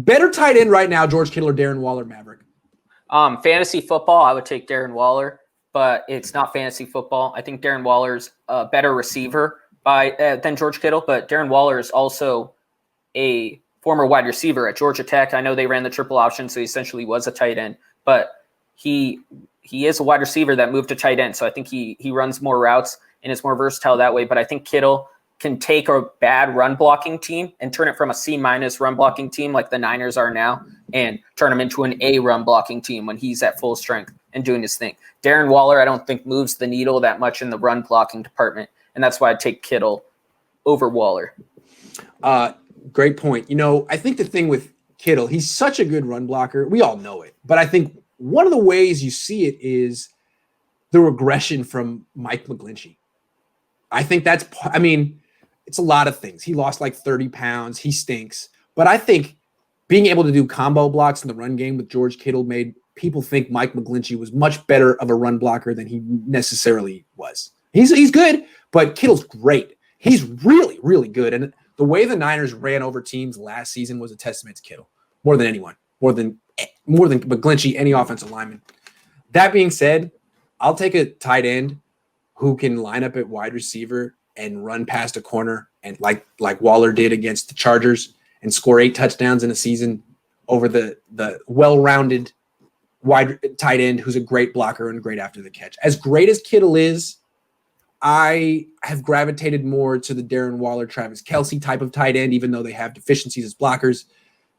Better tight end right now, George Kittle or Darren Waller, Maverick? Fantasy football, I would take Darren Waller, but it's not fantasy football. I think Darren Waller's a better receiver than George Kittle, but Darren Waller is also a former wide receiver at Georgia Tech. I know they ran the triple option, so he essentially was a tight end, but he is a wide receiver that moved to tight end, so I think he runs more routes and is more versatile that way. But I think Kittle can take a bad run blocking team and turn it from a C- run blocking team like the Niners are now and turn them into an A run blocking team when he's at full strength and doing his thing. Darren Waller, I don't think moves the needle that much in the run blocking department, and that's why I'd take Kittle over Waller. Great point. I think the thing with Kittle, he's such a good run blocker. We all know it. But I think one of the ways you see it is the regression from Mike McGlinchey. I think it's a lot of things. He lost like 30 pounds. He stinks. But I think being able to do combo blocks in the run game with George Kittle made people think Mike McGlinchey was much better of a run blocker than he necessarily was. He's good, but Kittle's great. He's really, really good. And the way the Niners ran over teams last season was a testament to Kittle more than anyone, more than McGlinchey, any offensive lineman. That being said, I'll take a tight end who can line up at wide receiver and run past a corner, and like Waller did against the Chargers, and score 8 touchdowns in a season over the well-rounded wide tight end who's a great blocker and great after the catch. As great as Kittle is, I have gravitated more to the Darren Waller, Travis Kelce type of tight end, even though they have deficiencies as blockers,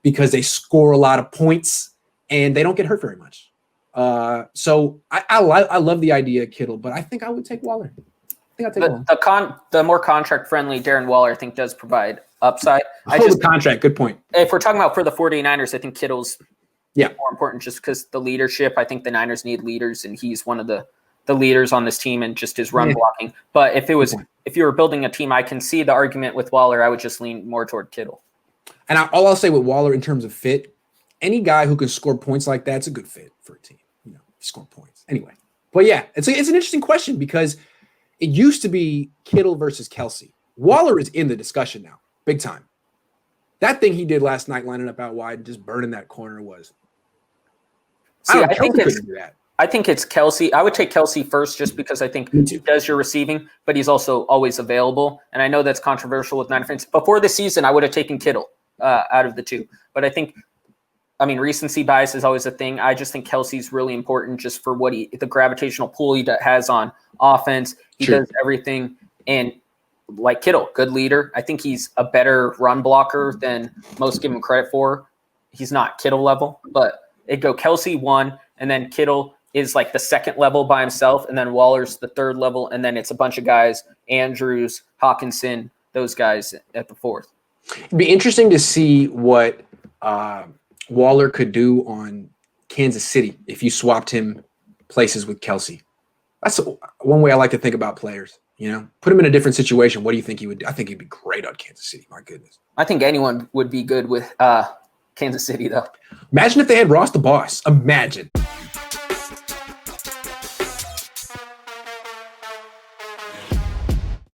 because they score a lot of points and they don't get hurt very much. So I love the idea of Kittle, but I think I would take Waller. The more contract-friendly Darren Waller, I think, does provide upside. Contract, good point. If we're talking about for the 49ers, I think Kittle's more important just because the leadership. I think the Niners need leaders, and he's one of the leaders on this team and just his run blocking. But if you were building a team, I can see the argument with Waller. I would just lean more toward Kittle. And all I'll say with Waller in terms of fit, any guy who can score points like that's a good fit for a team. Score points anyway. But yeah, it's an interesting question because it used to be Kittle versus Kelce. Waller is in the discussion now, big time. That thing he did last night, lining up out wide and just burning that corner was. I think it's Kelce. I would take Kelce first just because I think he does your receiving, but he's also always available. And I know that's controversial with Niner fans. Before the season, I would have taken Kittle out of the two. But I think, recency bias is always a thing. I just think Kelce's really important just for the gravitational pull he has on offense. He does everything. And like Kittle, good leader. I think he's a better run blocker than most give him credit for. He's not Kittle level, but it'd go Kelce 1, and then Kittle is like the second level by himself, and then Waller's the third level, and then it's a bunch of guys, Andrews, Hawkinson, those guys at the fourth. It'd be interesting to see what Waller could do on Kansas City if you swapped him places with Kelce. That's one way I like to think about players. Put him in a different situation. What do you think he would do? I think he'd be great on Kansas City. My goodness. I think anyone would be good with Kansas City, though. Imagine if they had Ross the Boss. Imagine.